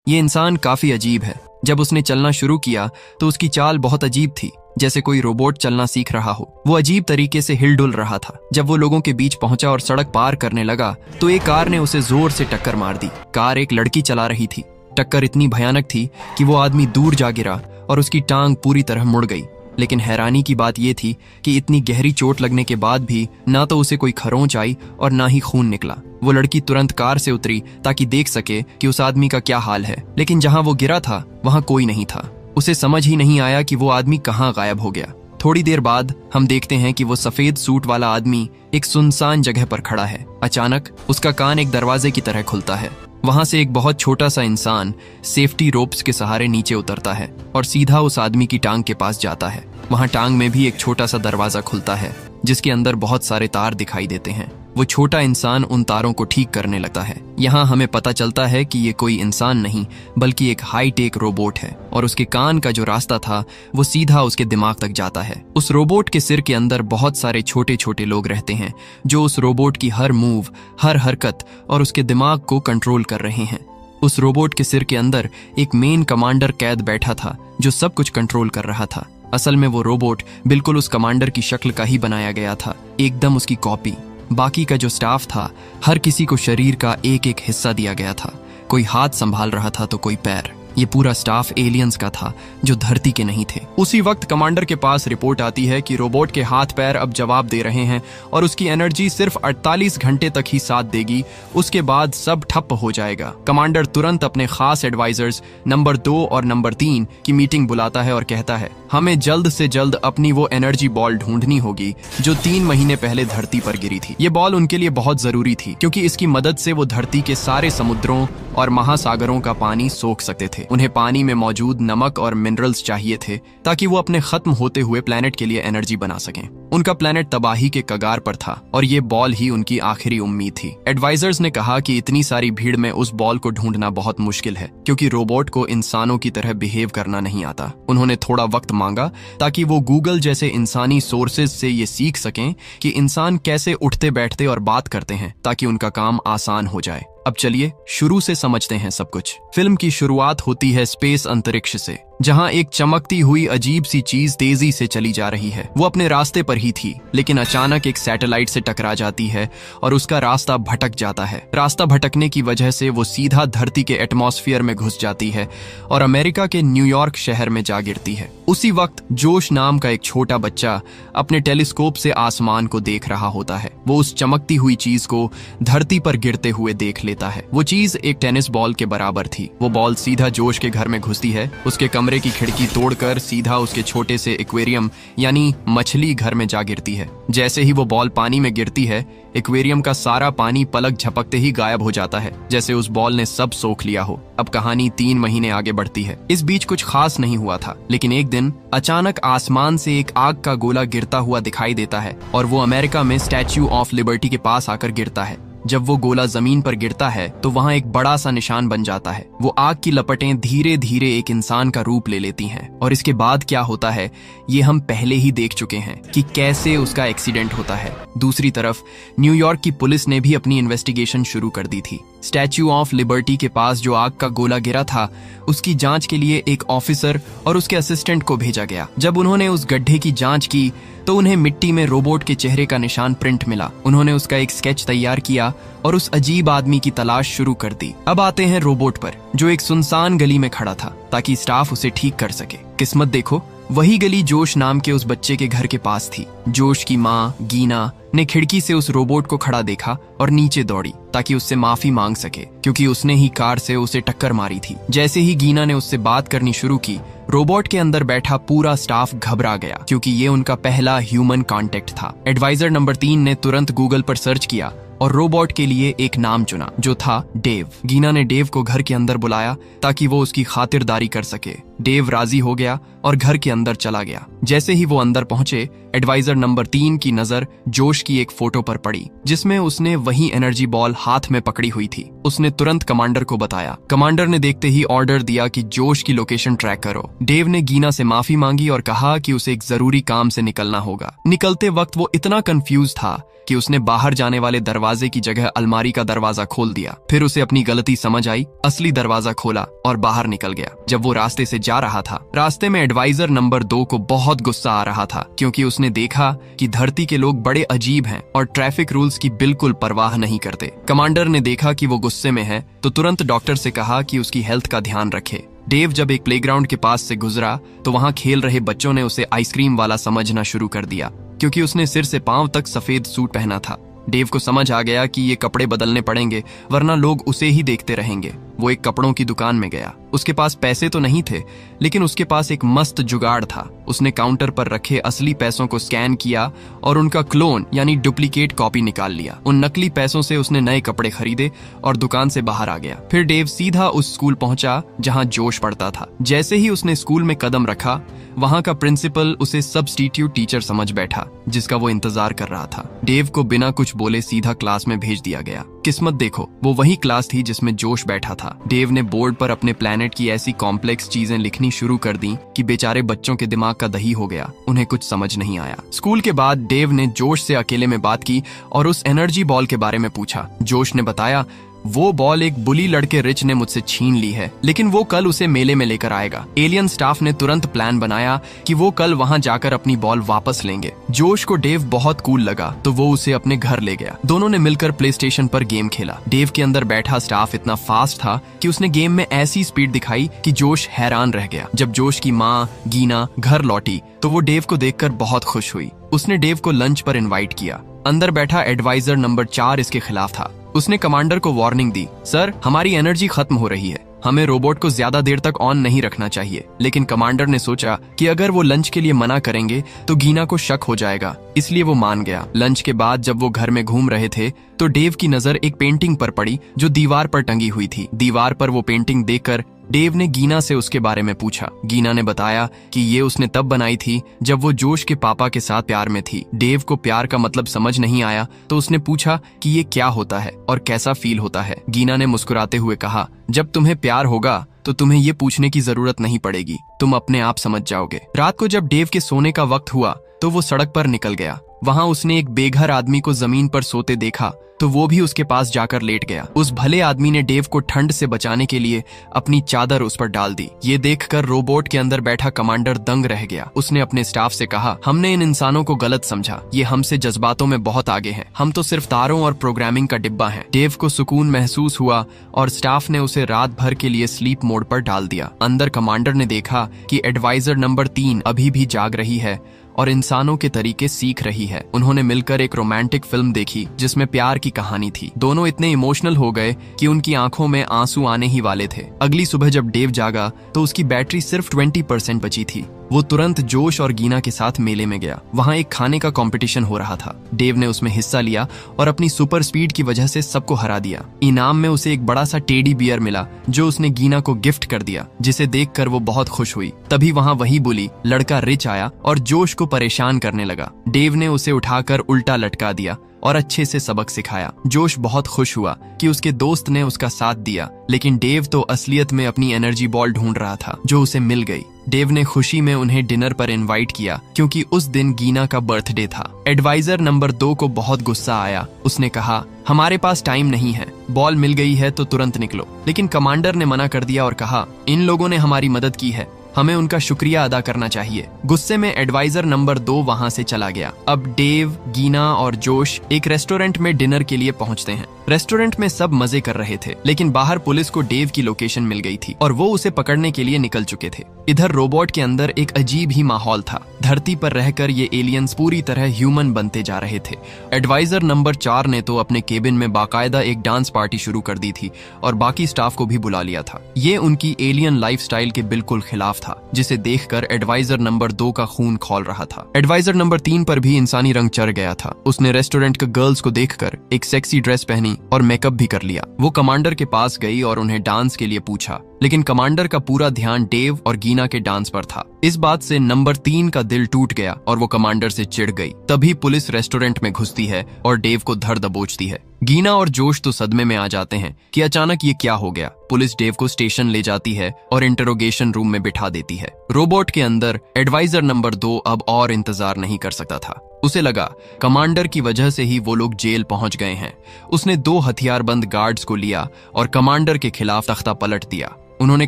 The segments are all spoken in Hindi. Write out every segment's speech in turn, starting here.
ये इंसान काफी अजीब है। जब उसने चलना शुरू किया तो उसकी चाल बहुत अजीब थी, जैसे कोई रोबोट चलना सीख रहा हो। वो अजीब तरीके से हिलडुल रहा था। जब वो लोगों के बीच पहुंचा और सड़क पार करने लगा तो एक कार ने उसे जोर से टक्कर मार दी। कार एक लड़की चला रही थी। टक्कर इतनी भयानक थी कि वो आदमी दूर जा गिरा और उसकी टांग पूरी तरह मुड़ गई। लेकिन हैरानी की बात यह थी कि इतनी गहरी चोट लगने के बाद भी ना तो उसे कोई खरोंच आई और ना ही खून निकला। वो लड़की तुरंत कार से उतरी ताकि देख सके कि उस आदमी का क्या हाल है, लेकिन जहां वो गिरा था वहां कोई नहीं था। उसे समझ ही नहीं आया कि वो आदमी कहां गायब हो गया। थोड़ी देर बाद हम देखते हैं कि वो सफेद सूट वाला आदमी एक सुनसान जगह पर खड़ा है। अचानक उसका कान एक दरवाजे की तरह खुलता है। वहां से एक बहुत छोटा सा इंसान सेफ्टी रोप्स के सहारे नीचे उतरता है और सीधा उस आदमी की टांग के पास जाता है। वहां टांग में भी एक छोटा सा दरवाजा खुलता है जिसके अंदर बहुत सारे तार दिखाई देते हैं। वो छोटा इंसान उन तारों को ठीक करने लगता है। यहाँ हमें पता चलता है कि ये कोई इंसान नहीं बल्कि एक हाईटेक रोबोट है और उसके कान का जो रास्ता था वो सीधा उसके दिमाग तक जाता है। उस रोबोट के सिर के अंदर बहुत सारे छोटे छोटे लोग रहते हैं जो उस रोबोट की हर मूव, हर हरकत और उसके दिमाग को कंट्रोल कर रहे हैं। उस रोबोट के सिर के अंदर एक मेन कमांडर कैद बैठा था जो सब कुछ कंट्रोल कर रहा था। असल में वो रोबोट बिल्कुल उस कमांडर की शक्ल का ही बनाया गया था, एकदम उसकी कॉपी। बाकी का जो स्टाफ था हर किसी को शरीर का एक एक हिस्सा दिया गया था। कोई हाथ संभाल रहा था तो कोई पैर। ये पूरा स्टाफ एलियंस का था जो धरती के नहीं थे। उसी वक्त कमांडर के पास रिपोर्ट आती है कि रोबोट के हाथ पैर अब जवाब दे रहे हैं और उसकी एनर्जी सिर्फ 48 घंटे तक ही साथ देगी, उसके बाद सब ठप हो जाएगा। कमांडर तुरंत अपने खास एडवाइजर्स नंबर 2 और नंबर 3 की मीटिंग बुलाता है और कहता है, हमें जल्द से जल्द अपनी वो एनर्जी बॉल ढूंढनी होगी जो 3 महीने पहले धरती पर गिरी थी। ये बॉल उनके लिए बहुत जरूरी थी क्योंकि इसकी मदद से वो धरती के सारे समुद्रों और महासागरों का पानी सोख सकते थे। उन्हें पानी में मौजूद नमक और मिनरल्स चाहिए थे ताकि वो अपने खत्म होते हुए प्लेनेट के लिए एनर्जी बना सकें। उनका प्लेनेट तबाही के कगार पर था और ये बॉल ही उनकी आखिरी उम्मीद थी। एडवाइजर्स ने कहा कि इतनी सारी भीड़ में उस बॉल को ढूंढना बहुत मुश्किल है क्योंकि रोबोट को इंसानों की तरह बिहेव करना नहीं आता। उन्होंने थोड़ा वक्त मांगा ताकि वो गूगल जैसे इंसानी सोर्सेज से ये सीख सकें कि इंसान कैसे उठते बैठते और बात करते हैं ताकि उनका काम आसान हो जाए। अब चलिए शुरू से समझते हैं सब कुछ। फिल्म की शुरुआत होती है स्पेस अंतरिक्ष से, जहां एक चमकती हुई अजीब सी चीज तेजी से चली जा रही है। वो अपने रास्ते पर ही थी लेकिन अचानक एक सैटेलाइट से टकरा जाती है और उसका रास्ता भटक जाता है। रास्ता भटकने की वजह से वो सीधा धरती के एटमॉस्फेयर में घुस जाती है और अमेरिका के न्यूयॉर्क शहर में जा गिरती है। उसी वक्त जोश नाम का एक छोटा बच्चा अपने टेलीस्कोप से आसमान को देख रहा होता है। वो उस चमकती हुई चीज को धरती पर गिरते हुए देख लेता है। वो चीज एक टेनिस बॉल के बराबर थी। वो बॉल सीधा जोश के घर में घुसती है, उसके कमरे की खिड़की तोड़कर सीधा उसके छोटे से एक्वेरियम यानी मछली घर में जा गिरती है। जैसे ही वो बॉल पानी में गिरती है, एक्वेरियम का सारा पानी पलक झपकते ही गायब हो जाता है, जैसे उस बॉल ने सब सोख लिया हो। अब कहानी 3 महीने आगे बढ़ती है। इस बीच कुछ खास नहीं हुआ था, लेकिन एक दिन अचानक आसमान से एक आग का गोला गिरता हुआ दिखाई देता है और वो अमेरिका में स्टैच्यू ऑफ लिबर्टी के पास आकर गिरता है। जब वो गोला जमीन पर गिरता है तो वहां एक बड़ा सा निशान बन जाता है। वो आग की लपटें धीरे धीरे एक इंसान का रूप ले लेती हैं और इसके बाद क्या होता है ये हम पहले ही देख चुके हैं कि कैसे उसका एक्सीडेंट होता है। दूसरी तरफ न्यूयॉर्क की पुलिस ने भी अपनी इन्वेस्टिगेशन शुरू कर दी थी। स्टैच्यू ऑफ लिबर्टी के पास जो आग का गोला गिरा था उसकी जांच के लिए एक ऑफिसर और उसके असिस्टेंट को भेजा गया। जब उन्होंने उस गड्ढे की जांच की तो उन्हें मिट्टी में रोबोट के चेहरे का निशान प्रिंट मिला। उन्होंने उसका एक स्केच तैयार किया और उस अजीब आदमी की तलाश शुरू कर दी। अब आते हैं रोबोट पर, जो एक सुनसान गली में खड़ा था ताकि स्टाफ उसे ठीक कर सके। किस्मत देखो, वही गली जोश नाम के उस बच्चे के घर के पास थी। जोश की माँ गीना ने खिड़की से उस रोबोट को खड़ा देखा और नीचे दौड़ी ताकि उससे माफी मांग सके क्योंकि उसने ही कार से उसे टक्कर मारी थी। जैसे ही गीना ने उससे बात करनी शुरू की, रोबोट के अंदर बैठा पूरा स्टाफ घबरा गया क्योंकि ये उनका पहला ह्यूमन कांटेक्ट था। एडवाइजर नंबर 3 ने तुरंत गूगल पर सर्च किया और रोबोट के लिए एक नाम चुना जो था डेव। गीना ने डेव को घर के अंदर बुलाया ताकि वो उसकी खातिरदारी कर सके। डेव राजी हो गया और घर के अंदर चला गया। जैसे ही वो अंदर पहुंचे, एडवाइजर नंबर 3 की नजर जोश की एक फोटो पर पड़ी जिसमें उसने वही एनर्जी बॉल हाथ में पकड़ी हुई थी। उसने तुरंत कमांडर को बताया। कमांडर ने देखते ही ऑर्डर दिया कि जोश की लोकेशन ट्रैक करो। डेव ने गीना से माफी मांगी और कहा कि उसे एक जरूरी काम से निकलना होगा। निकलते वक्त वो इतना कंफ्यूज था कि उसने बाहर जाने वाले दरवाजे की जगह अलमारी का दरवाजा खोल दिया। फिर उसे अपनी गलती समझ आई, असली दरवाजा खोला और बाहर निकल गया। जब वो रास्ते से जा रहा था, रास्ते में एडवाइजर नंबर 2 को बहुत गुस्सा आ रहा था क्योंकि उसने देखा कि धरती के लोग बड़े अजीब हैं और ट्रैफिक रूल्स की बिल्कुल परवाह नहीं करते। कमांडर ने देखा कि वो गुस्से में है तो तुरंत डॉक्टर से कहा कि उसकी हेल्थ का ध्यान रखे। डेव जब एक प्लेग्राउंड के पास से गुजरा तो वहां खेल रहे बच्चों ने उसे आइसक्रीम वाला समझना शुरू कर दिया क्योंकि उसने सिर से पांव तक सफेद सूट पहना था। डेव को समझ आ गया कि ये कपड़े बदलने पड़ेंगे वरना लोग उसे ही देखते रहेंगे। वो एक कपड़ों की दुकान में गया। उसके पास पैसे तो नहीं थे लेकिन उसके पास एक मस्त जुगाड़ था। उसने काउंटर पर रखे असली पैसों को स्कैन किया और उनका क्लोन यानी डुप्लीकेट कॉपी निकाल लिया। उन नकली पैसों से उसने नए कपड़े खरीदे और दुकान से बाहर आ गया। फिर डेव सीधा उस स्कूल पहुंचा जहां जोश पढ़ता था। जैसे ही उसने स्कूल में कदम रखा, वहां का प्रिंसिपल उसे सब्स्टिट्यूट टीचर समझ बैठा जिसका वो इंतजार कर रहा था। डेव को बिना कुछ बोले सीधा क्लास में भेज दिया गया। किस्मत देखो, वो वही क्लास थी जिसमें जोश बैठा था। डेव ने बोर्ड पर अपने प्लेनेट की ऐसी कॉम्प्लेक्स चीजें लिखनी शुरू कर दी कि बेचारे बच्चों के दिमाग का दही हो गया। उन्हें कुछ समझ नहीं आया। स्कूल के बाद डेव ने जोश से अकेले में बात की और उस एनर्जी बॉल के बारे में पूछा। जोश ने बताया वो बॉल एक बुली लड़के रिच ने मुझसे छीन ली है, लेकिन वो कल उसे मेले में लेकर आएगा। एलियन स्टाफ ने तुरंत प्लान बनाया कि वो कल वहां जाकर अपनी बॉल वापस लेंगे। जोश को डेव बहुत कूल लगा तो वो उसे अपने घर ले गया। दोनों ने मिलकर प्ले स्टेशन पर गेम खेला। डेव के अंदर बैठा स्टाफ इतना फास्ट था कि उसने गेम में ऐसी स्पीड दिखाई कि जोश हैरान रह गया। जब जोश की माँ गीना घर लौटी तो वो डेव को देखकर बहुत खुश हुई। उसने डेव को लंच पर इन्वाइट किया। अंदर बैठा एडवाइजर नंबर 4 इसके खिलाफ था। उसने कमांडर को वार्निंग दी, सर हमारी एनर्जी खत्म हो रही है, हमें रोबोट को ज्यादा देर तक ऑन नहीं रखना चाहिए। लेकिन कमांडर ने सोचा कि अगर वो लंच के लिए मना करेंगे तो गीना को शक हो जाएगा, इसलिए वो मान गया। लंच के बाद जब वो घर में घूम रहे थे तो डेव की नजर एक पेंटिंग पर पड़ी जो दीवार पर टंगी हुई थी। दीवार पर वो पेंटिंग देखकर डेव ने गीना से उसके बारे में पूछा। गीना ने बताया कि ये उसने तब बनाई थी जब वो जोश के पापा के साथ प्यार में थी। डेव को प्यार का मतलब समझ नहीं आया तो उसने पूछा कि ये क्या होता है और कैसा फील होता है। गीना ने मुस्कुराते हुए कहा, जब तुम्हें प्यार होगा तो तुम्हें ये पूछने की जरूरत नहीं पड़ेगी, तुम अपने आप समझ जाओगे। रात को जब डेव के सोने का वक्त हुआ तो वो सड़क पर निकल गया। वहां उसने एक बेघर आदमी को जमीन पर सोते देखा तो वो भी उसके पास जाकर लेट गया। उस भले आदमी ने डेव को ठंड से बचाने के लिए अपनी चादर उस पर डाल दी। ये देखकर रोबोट के अंदर बैठा कमांडर दंग रह गया। उसने अपने स्टाफ से कहा, हमने इन इंसानों को गलत समझा, ये हमसे जज्बातों में बहुत आगे हैं, हम तो सिर्फ तारों और प्रोग्रामिंग का डिब्बा हैं। डेव को सुकून महसूस हुआ और स्टाफ ने उसे रात भर के लिए स्लीप मोड पर डाल दिया। अंदर कमांडर ने देखा कि एडवाइजर नंबर 3 अभी भी जाग रही है और इंसानों के तरीके सीख रही है। उन्होंने मिलकर एक रोमांटिक फिल्म देखी जिसमें प्यार की कहानी थी। दोनों इतने इमोशनल हो गए कि उनकी आंखों में आंसू आने ही वाले थे। अगली सुबह जब डेव जागा तो उसकी बैटरी सिर्फ 20% बची थी। वो तुरंत जोश और गीना के साथ मेले में गया। वहां एक खाने का कंपटीशन हो रहा था। डेव ने उसमें हिस्सा लिया और अपनी सुपर स्पीड की वजह से सबको हरा दिया। इनाम में उसे एक बड़ा सा टेडी बियर मिला जो उसने गीना को गिफ्ट कर दिया, जिसे देखकर वो बहुत खुश हुई। तभी वहां वही बुली लड़का रिच आया और जोश को परेशान करने लगा। डेव ने उसे उठाकर उल्टा लटका दिया और अच्छे से सबक सिखाया। जोश बहुत खुश हुआ कि उसके दोस्त ने उसका साथ दिया, लेकिन डेव तो असलियत में अपनी एनर्जी बॉल ढूंढ रहा था जो उसे मिल गई। डेव ने खुशी में उन्हें डिनर पर इनवाइट किया क्योंकि उस दिन गीना का बर्थडे था। एडवाइजर नंबर 2 को बहुत गुस्सा आया। उसने कहा, हमारे पास टाइम नहीं है, बॉल मिल गई है तो तुरंत निकलो। लेकिन कमांडर ने मना कर दिया और कहा, इन लोगों ने हमारी मदद की है, हमें उनका शुक्रिया अदा करना चाहिए। गुस्से में एडवाइजर नंबर 2 वहां से चला गया। अब डेव, गीना और जोश एक रेस्टोरेंट में डिनर के लिए पहुंचते हैं। रेस्टोरेंट में सब मजे कर रहे थे, लेकिन बाहर पुलिस को डेव की लोकेशन मिल गई थी और वो उसे पकड़ने के लिए निकल चुके थे। इधर रोबोट के अंदर एक अजीब ही माहौल था। धरती पर रहकर ये एलियंस पूरी तरह ह्यूमन बनते जा रहे थे। एडवाइजर नंबर 4 ने तो अपने केबिन में बाकायदा एक डांस पार्टी शुरू कर दी थी और बाकी स्टाफ को भी बुला लिया था। ये उनकी एलियन लाइफस्टाइल के बिल्कुल खिलाफ था, जिसे देखकर एडवाइजर नंबर 2 का खून खौल रहा था। एडवाइजर नंबर 3 पर भी इंसानी रंग चढ़ गया था। उसने रेस्टोरेंट के गर्ल्स को देखकर एक सेक्सी ड्रेस पहनी और मेकअप भी कर लिया। वो कमांडर के पास गई और उन्हें डांस के लिए पूछा, लेकिन कमांडर का पूरा ध्यान डेव और गीना के डांस पर था। इस बात से नंबर 3 का दिल टूट गया और वो कमांडर से चिढ़ गई। तभी पुलिस रेस्टोरेंट में घुसती है और डेव को धर दबोचती है। गीना और जोश तो सदमे में आ जाते हैं कि अचानक ये क्या हो गया। पुलिस डेव को स्टेशन ले जाती है और इंटरोगेशन रूम में बिठा देती है। रोबोट के अंदर एडवाइजर नंबर 2 अब और इंतजार नहीं कर सकता था। उसे लगा कमांडर की वजह से ही वो लोग जेल पहुंच गए हैं। उसने 2 हथियारबंद गार्ड्स को लिया और कमांडर के खिलाफ तख्ता पलट दिया। उन्होंने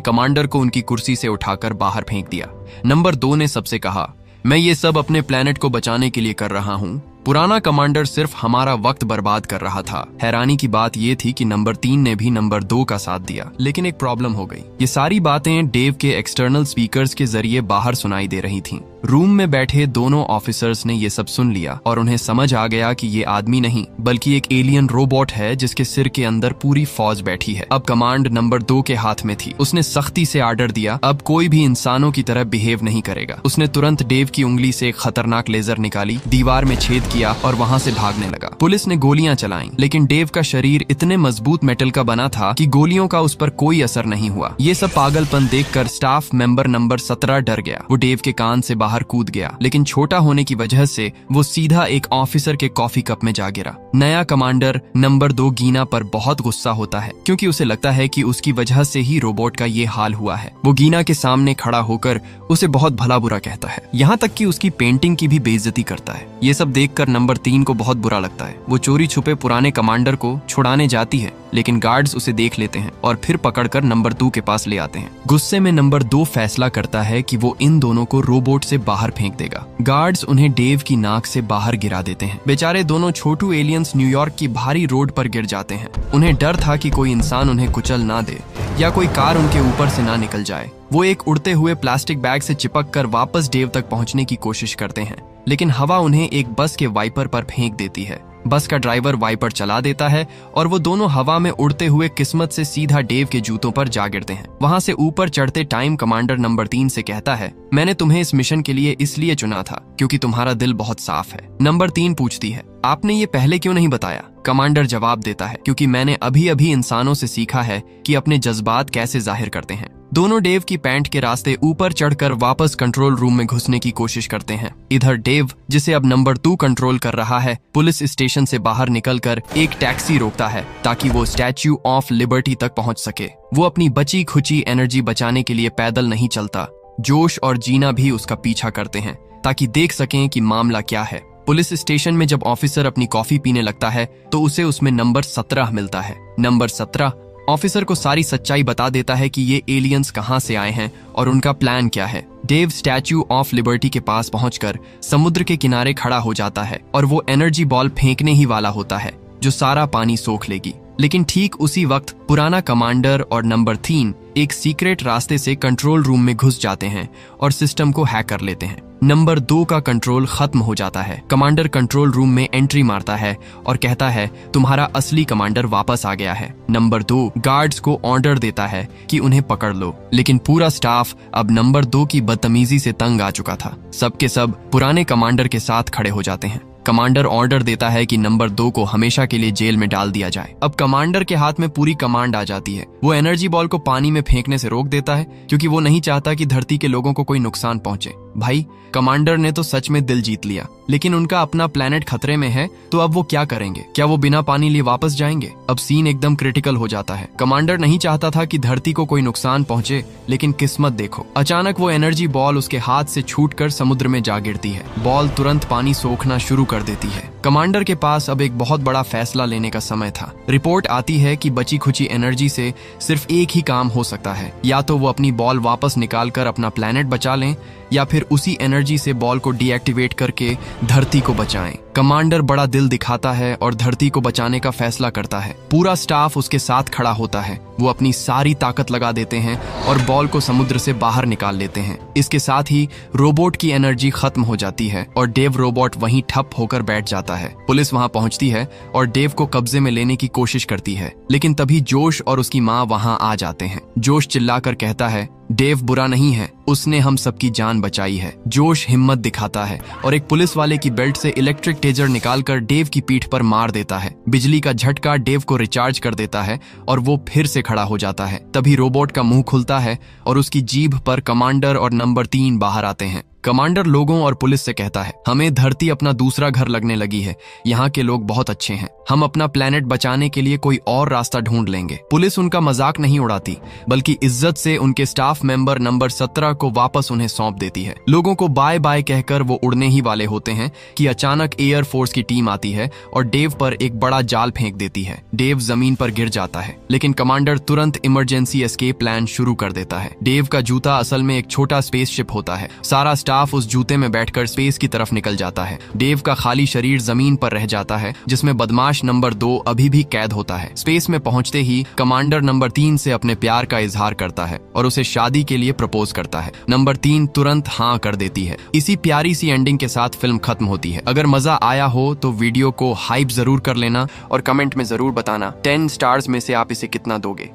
कमांडर को उनकी कुर्सी से उठाकर बाहर फेंक दिया। नंबर 2 ने सबसे कहा, मैं ये सब अपने प्लेनेट को बचाने के लिए कर रहा हूँ। पुराना कमांडर सिर्फ हमारा वक्त बर्बाद कर रहा था। हैरानी की बात यह थी कि नंबर 3 ने भी नंबर 2 का साथ दिया, लेकिन एक प्रॉब्लम हो गई। ये सारी बातें डेव के एक्सटर्नल स्पीकर्स के जरिए बाहर सुनाई दे रही थीं। रूम में बैठे दोनों ऑफिसर्स ने ये सब सुन लिया और उन्हें समझ आ गया कि ये आदमी नहीं बल्कि एक एलियन रोबोट है जिसके सिर के अंदर पूरी फौज बैठी है। अब कमांड नंबर 2 के हाथ में थी। उसने सख्ती से आर्डर दिया, अब कोई भी इंसानों की तरह बिहेव नहीं करेगा। उसने तुरंत डेव की उंगली से एक खतरनाक लेजर निकाली, दीवार में छेद किया और वहां से भागने लगा। पुलिस ने गोलियां चलाईं, लेकिन डेव का शरीर इतने मजबूत मेटल का बना था कि गोलियों का उस पर कोई असर नहीं हुआ। ये सब पागलपन देखकर स्टाफ मेंबर नंबर 17 डर गया। वो डेव के कान से बाहर कूद गया, लेकिन छोटा होने की वजह से वो सीधा एक ऑफिसर के कॉफी कप में जा गिरा। नया कमांडर नंबर 2 गीना पर बहुत गुस्सा होता है, क्योंकि उसे लगता है कि उसकी वजह से ही रोबोट का ये हाल हुआ है। वो गीना के सामने खड़ा होकर उसे बहुत भला बुरा कहता है, यहाँ तक कि उसकी पेंटिंग की भी बेइज्जती करता है। ये सब देखकर नंबर 3 को बहुत बुरा लगता है। वो चोरी छुपे पुराने कमांडर को छुड़ाने जाती है, लेकिन गार्ड्स उसे देख लेते हैं और फिर पकड़कर नंबर 2 के पास ले आते हैं। गुस्से में नंबर 2 फैसला करता है कि वो इन दोनों को रोबोट से बाहर फेंक देगा। गार्ड्स उन्हें डेव की नाक से बाहर गिरा देते हैं। बेचारे दोनों छोटू एलियंस न्यूयॉर्क की भारी रोड पर गिर जाते हैं। उन्हें डर था कि कोई इंसान उन्हें कुचल ना दे या कोई कार उनके ऊपर से ना निकल जाए। वो एक उड़ते हुए प्लास्टिक बैग से चिपक कर वापस डेव तक पहुंचने की कोशिश करते हैं, लेकिन हवा उन्हें एक बस के वाइपर पर फेंक देती है। बस का ड्राइवर वाइपर चला देता है और वो दोनों हवा में उड़ते हुए किस्मत से सीधा डेव के जूतों पर जा गिरते हैं। वहां से ऊपर चढ़ते टाइम कमांडर नंबर 3 से कहता है, मैंने तुम्हें इस मिशन के लिए इसलिए चुना था क्योंकि तुम्हारा दिल बहुत साफ है। नंबर 3 पूछती है, आपने ये पहले क्यों नहीं बताया? कमांडर जवाब देता है, क्योंकि मैंने अभी अभी इंसानों से सीखा है कि अपने जज्बात कैसे जाहिर करते हैं। दोनों डेव की पैंट के रास्ते ऊपर चढ़कर वापस कंट्रोल रूम में घुसने की कोशिश करते हैं। इधर डेव, जिसे अब नंबर 2 कंट्रोल कर रहा है, पुलिस स्टेशन से बाहर निकलकर एक टैक्सी रोकता है ताकि वो स्टैच्यू ऑफ लिबर्टी तक पहुंच सके। वो अपनी बची खुची एनर्जी बचाने के लिए पैदल नहीं चलता। जोश और जीना भी उसका पीछा करते हैं ताकि देख सकें कि मामला क्या है। पुलिस स्टेशन में जब ऑफिसर अपनी कॉफी पीने लगता है तो उसे उसमें नंबर 17 मिलता है। नंबर 17 ऑफिसर को सारी सच्चाई बता देता है कि ये एलियंस कहां से आए हैं और उनका प्लान क्या है। डेव स्टैच्यू ऑफ लिबर्टी के पास पहुंचकर समुद्र के किनारे खड़ा हो जाता है और वो एनर्जी बॉल फेंकने ही वाला होता है जो सारा पानी सोख लेगी। लेकिन ठीक उसी वक्त पुराना कमांडर और नंबर 3 एक सीक्रेट रास्ते से कंट्रोल रूम में घुस जाते हैं और सिस्टम को हैक कर लेते हैं। नंबर 2 का कंट्रोल खत्म हो जाता है। कमांडर कंट्रोल रूम में एंट्री मारता है और कहता है, तुम्हारा असली कमांडर वापस आ गया है। नंबर 2 गार्ड्स को ऑर्डर देता है कि उन्हें पकड़ लो, लेकिन पूरा स्टाफ अब नंबर 2 की बदतमीजी से तंग आ चुका था। सबके सब पुराने कमांडर के साथ खड़े हो जाते हैं। कमांडर ऑर्डर देता है कि नंबर 2 को हमेशा के लिए जेल में डाल दिया जाए। अब कमांडर के हाथ में पूरी कमांड आ जाती है। वो एनर्जी बॉल को पानी में फेंकने से रोक देता है क्योंकि वो नहीं चाहता कि धरती के लोगों को कोई नुकसान पहुंचे। भाई, कमांडर ने तो सच में दिल जीत लिया, लेकिन उनका अपना प्लेनेट खतरे में है, तो अब वो क्या करेंगे? क्या वो बिना पानी लिए वापस जाएंगे? अब सीन एकदम क्रिटिकल हो जाता है। कमांडर नहीं चाहता था कि धरती को कोई नुकसान पहुंचे, लेकिन किस्मत देखो, अचानक वो एनर्जी बॉल उसके हाथ से छूटकर समुद्र में जा गिरती है। बॉल तुरंत पानी सोखना शुरू कर देती है। कमांडर के पास अब एक बहुत बड़ा फैसला लेने का समय था। रिपोर्ट आती है कि बची खुची एनर्जी से सिर्फ एक ही काम हो सकता है, या तो वो अपनी बॉल वापस निकालकर अपना प्लेनेट बचा लें या फिर उसी एनर्जी से बॉल को डीएक्टिवेट करके धरती को बचाएं। कमांडर बड़ा दिल दिखाता है और धरती को बचाने का फैसला करता है। पूरा स्टाफ उसके साथ खड़ा होता है। वो अपनी सारी ताकत लगा देते हैं और बॉल को समुद्र से बाहर निकाल लेते हैं। इसके साथ ही रोबोट की एनर्जी खत्म हो जाती है और डेव रोबोट वहीं ठप होकर बैठ जाता है। पुलिस वहां पहुंचती है और डेव को कब्जे में लेने की कोशिश करती है, लेकिन तभी जोश और उसकी माँ वहां आ जाते हैं। जोश चिल्लाकर कहता है, डेव बुरा नहीं है, उसने हम सबकी जान बचाई है। जोश हिम्मत दिखाता है और एक पुलिस वाले की बेल्ट से इलेक्ट्रिक टेजर निकालकर डेव की पीठ पर मार देता है। बिजली का झटका डेव को रिचार्ज कर देता है और वो फिर से खड़ा हो जाता है। तभी रोबोट का मुंह खुलता है और उसकी जीभ पर कमांडर और नंबर 3 बाहर आते हैं। कमांडर लोगों और पुलिस से कहता है, हमें धरती अपना दूसरा घर लगने लगी है। यहाँ के लोग बहुत अच्छे हैं। हम अपना प्लेनेट बचाने के लिए कोई और रास्ता ढूंढ लेंगे। पुलिस उनका मजाक नहीं उड़ाती, बल्कि इज्जत से उनके स्टाफ मेंबर नंबर 17 को वापस उन्हें सौंप देती है। लोगों को बाय बाय कहकर वो उड़ने ही वाले होते हैं कि अचानक एयर फोर्स की टीम आती है और डेव पर एक बड़ा जाल फेंक देती है। डेव जमीन पर गिर जाता है, लेकिन कमांडर तुरंत इमरजेंसी एस्केप प्लान शुरू कर देता है। डेव का जूता असल में एक छोटा स्पेसशिप होता है। सारा स्टाफ उस जूते में बैठकर स्पेस की तरफ निकल जाता है। डेव का खाली शरीर जमीन पर रह जाता है, जिसमें बदमाश नंबर 2 अभी भी कैद होता है। स्पेस में पहुंचते ही कमांडर नंबर 3 से अपने प्यार का इजहार करता है और उसे शादी के लिए प्रपोज करता है। नंबर 3 तुरंत हाँ कर देती है। इसी प्यारी सी एंडिंग के साथ फिल्म खत्म होती है। अगर मजा आया हो तो वीडियो को हाइप जरूर कर लेना और कमेंट में जरूर बताना 10 स्टार्स में से आप इसे कितना दोगे।